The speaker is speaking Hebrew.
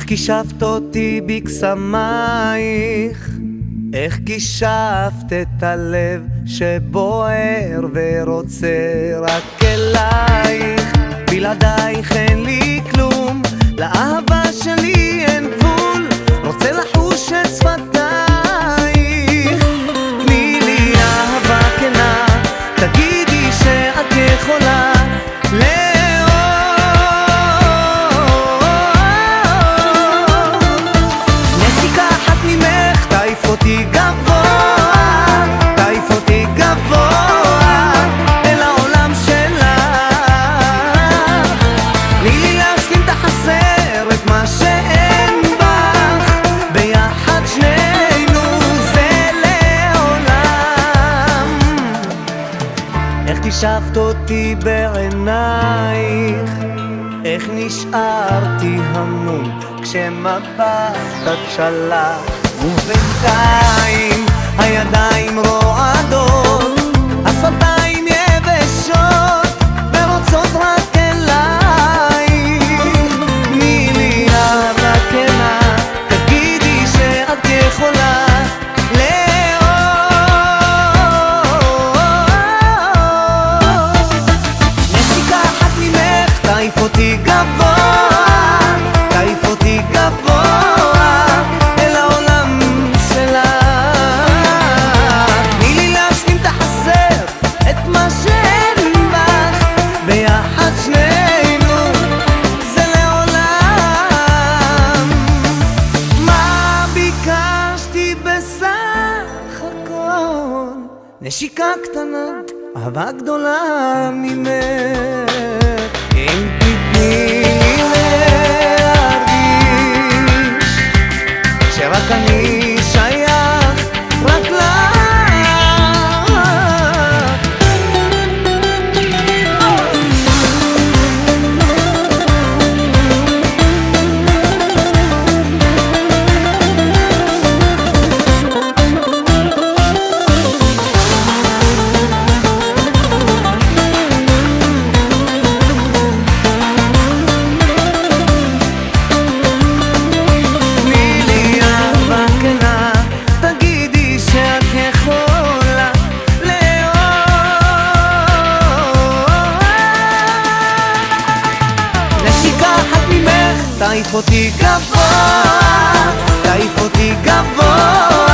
איך קישפת אותי בקסמייך, איך קישפת את הלב שבוער ורוצה רק אלייך. בלעדייך אין לי כלום, לאהבה שלי אין גבול, רוצה לחוש את שפתייך. תני לי אהבה כנה, תגידי שאת יכולה אותי גבוה, תעיף אותי גבוה אל העולם שלך. תני לי להשלים את החסר, את מה שאין בך, ביחד שנינו זה לעולם. איך קישפת אותי בעינייך, איך נשארתי המום כשמבטת שלך, ובינתיים הידיים רועדות, השפתיים יבשות ורוצות רק אלייך. תני לי אהבה כנה, תגידי שאת יכולה לאהוב. נשיקה אחת ממך תעיף אותי גבוה, תעיף אותי גבוה נשיקה קטנה, אהבה גדולה ממך. אם תתני לי להרגיש שרק אני שייך רק לך. תעיף אותי גבוה, תעיף אותי גבוה